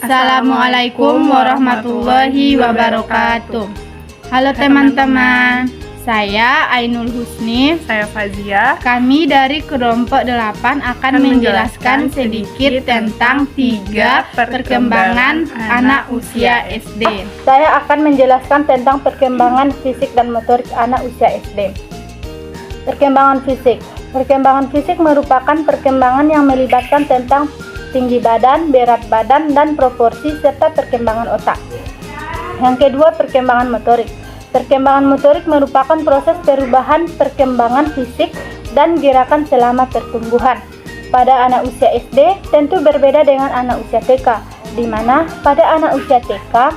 Assalamualaikum warahmatullahi wabarakatuh. Halo teman-teman, saya Ainul Husni, saya Fazia. Kami dari kelompok 8 akan menjelaskan sedikit tentang 3 perkembangan anak usia SD. Saya akan menjelaskan tentang perkembangan fisik dan motorik anak usia SD. Perkembangan fisik. Perkembangan fisik merupakan perkembangan yang melibatkan tentang tinggi badan, berat badan, dan proporsi serta perkembangan otak. Yang kedua, perkembangan motorik. Perkembangan motorik merupakan proses perubahan perkembangan fisik dan gerakan selama pertumbuhan. Pada anak usia SD tentu berbeda dengan anak usia TK, di mana pada anak usia TK,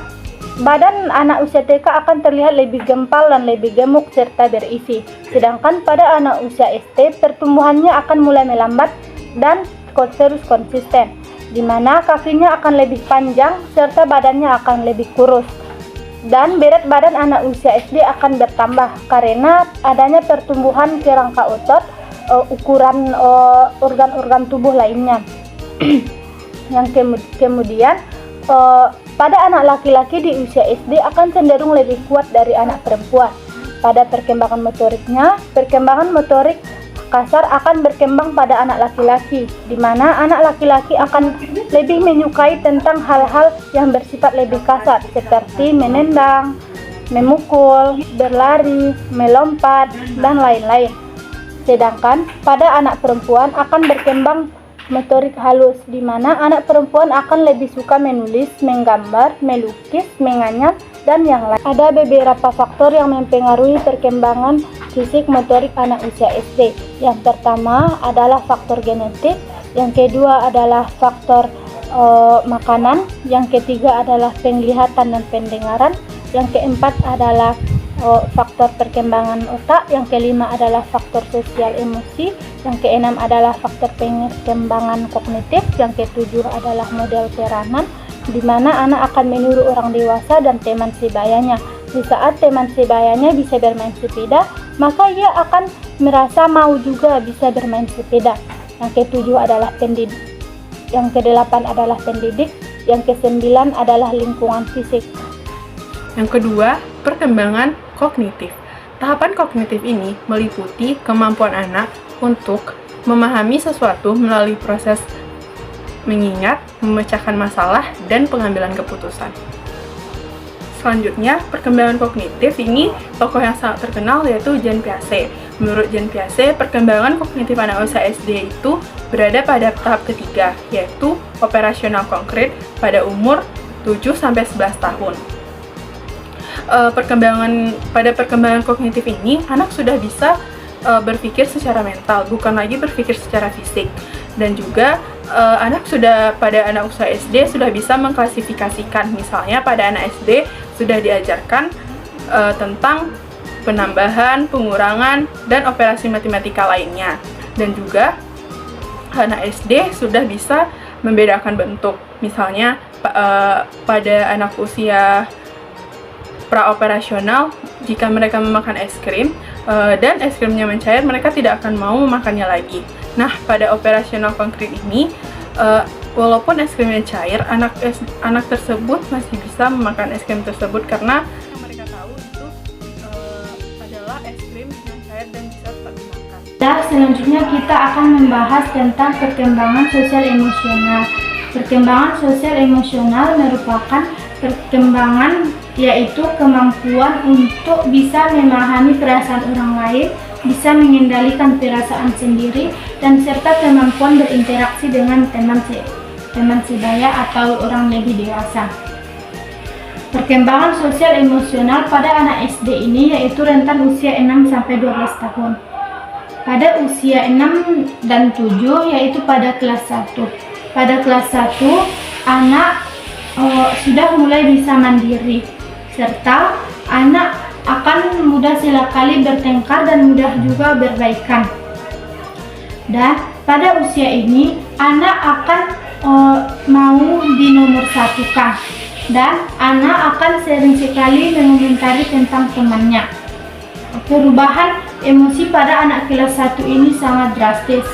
badan anak usia TK akan terlihat lebih gempal dan lebih gemuk serta berisi. Sedangkan pada anak usia SD, pertumbuhannya akan mulai melambat dan terus konsisten, di mana kakinya akan lebih panjang serta badannya akan lebih kurus. Dan berat badan anak usia SD akan bertambah karena adanya pertumbuhan kerangka otot, ukuran organ-organ tubuh lainnya. Yang kemudian pada anak laki-laki di usia SD akan cenderung lebih kuat dari anak perempuan. Pada perkembangan motoriknya, perkembangan motorik kasar akan berkembang pada anak laki-laki, di mana anak laki-laki akan lebih menyukai tentang hal-hal yang bersifat lebih kasar seperti menendang, memukul, berlari, melompat, dan lain-lain. Sedangkan pada anak perempuan akan berkembang motorik halus, di mana anak perempuan akan lebih suka menulis, menggambar, melukis, menganyam, dan yang lain. Ada beberapa faktor yang mempengaruhi perkembangan fisik motorik anak usia SD. Yang pertama adalah faktor genetik, yang kedua adalah faktor makanan, yang ketiga adalah penglihatan dan pendengaran, yang keempat adalah faktor perkembangan otak, yang kelima adalah faktor sosial emosi, yang keenam adalah faktor perkembangan kognitif, yang ketujuh adalah model peranan, di mana anak akan meniru orang dewasa dan teman sebayanya. Di saat teman sebayanya bisa bermain sepeda, maka ia akan merasa mau juga bisa bermain sepeda. Yang ketujuh adalah pendidik, yang kedelapan adalah pendidik, yang kesembilan adalah lingkungan fisik. Yang kedua, perkembangan kognitif. Tahapan kognitif ini meliputi kemampuan anak untuk memahami sesuatu melalui proses mengingat, memecahkan masalah, dan pengambilan keputusan. Selanjutnya, perkembangan kognitif ini tokoh yang sangat terkenal yaitu Jean Piaget. Menurut Jean Piaget, perkembangan kognitif anak usia SD itu berada pada tahap ketiga, yaitu operasional konkret pada umur 7-11 tahun. Pada perkembangan kognitif ini, anak sudah bisa berpikir secara mental, bukan lagi berpikir secara fisik. Dan juga pada anak usia SD sudah bisa mengklasifikasikan, misalnya pada anak SD sudah diajarkan tentang penambahan, pengurangan, dan operasi matematika lainnya. Dan juga anak SD sudah bisa membedakan bentuk, misalnya pada anak usia praoperasional, jika mereka memakan es krim dan es krimnya mencair, mereka tidak akan mau memakannya lagi. Nah, pada operasional konkret ini, walaupun es krimnya cair, anak tersebut masih bisa memakan es krim tersebut karena mereka tahu itu adalah es krim yang cair dan bisa tetap dimakan. Dan selanjutnya kita akan membahas tentang perkembangan sosial emosional. Perkembangan sosial emosional merupakan perkembangan yaitu kemampuan untuk bisa memahami perasaan orang lain, bisa mengendalikan perasaan sendiri, dan serta kemampuan berinteraksi dengan teman sebaya atau orang lebih dewasa. Perkembangan sosial emosional pada anak SD ini yaitu rentan usia 6-12 tahun. Pada usia 6 dan 7 yaitu pada kelas 1. Pada kelas 1, anak sudah mulai bisa mandiri, serta anak akan mudah sekali bertengkar dan mudah juga berbaikan. Dan pada usia ini anak akan mau dinomorsatukan, dan anak akan sering sekali mengomentari tentang temannya. Perubahan emosi pada anak kelas 1 ini sangat drastis.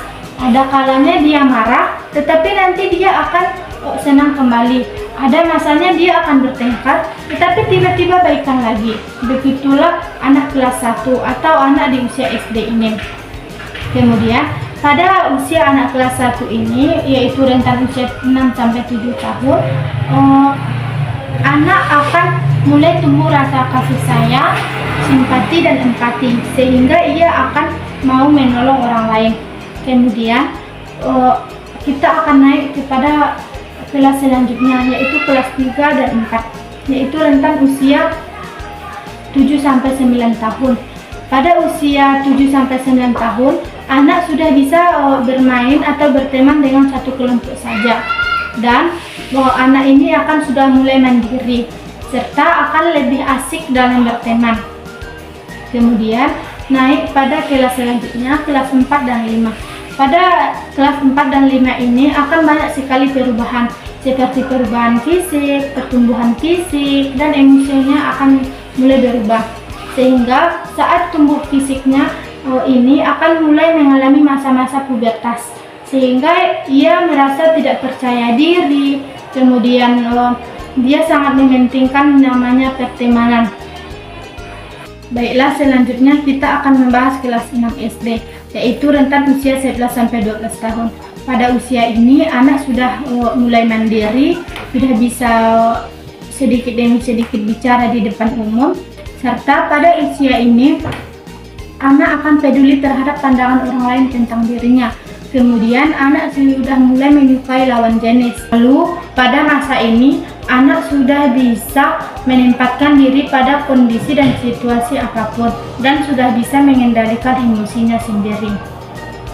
Ada kalanya dia marah, tetapi nanti dia akan senang kembali. Ada masanya dia akan bertengkar, tetapi tiba-tiba baikan lagi. Begitulah anak kelas 1 atau anak di usia SD ini. Kemudian pada usia anak kelas 1 ini, yaitu rentan usia 6-7 tahun, anak akan mulai tumbuh rasa kasih sayang, simpati dan empati, sehingga ia akan mau menolong orang lain. Kemudian kita akan naik kepada kelas selanjutnya, yaitu kelas 3 dan 4, yaitu rentan usia 7-9 tahun. Pada usia 7-9 tahun, anak sudah bisa bermain atau berteman dengan satu kelompok saja, dan anak ini akan sudah mulai mandiri serta akan lebih asik dalam berteman. Kemudian naik pada kelas selanjutnya, kelas 4 dan 5. Pada kelas 4 dan 5 ini akan banyak sekali perubahan, seperti perubahan fisik, pertumbuhan fisik, dan emosinya akan mulai berubah. Sehingga saat tumbuh fisiknya ini akan mulai mengalami masa-masa pubertas, sehingga ia merasa tidak percaya diri. Kemudian dia sangat mementingkan namanya pertemanan. Baiklah, selanjutnya kita akan membahas kelas 6 SD, yaitu rentan usia 11-12 tahun. Pada usia ini anak sudah mulai mandiri, sudah bisa sedikit demi sedikit bicara di depan umum, serta pada usia ini anak akan peduli terhadap pandangan orang lain tentang dirinya. Kemudian anak sudah mulai menyukai lawan jenis. Lalu pada masa ini anak sudah bisa menempatkan diri pada kondisi dan situasi apapun, dan sudah bisa mengendalikan emosinya sendiri.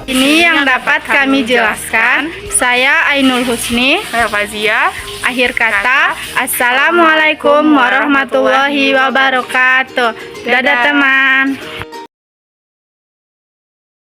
Ini yang dapat kami jelaskan. Saya Ainul Husni. Saya Fazia. Akhir kata, Assalamualaikum warahmatullahi wabarakatuh. Dadah teman.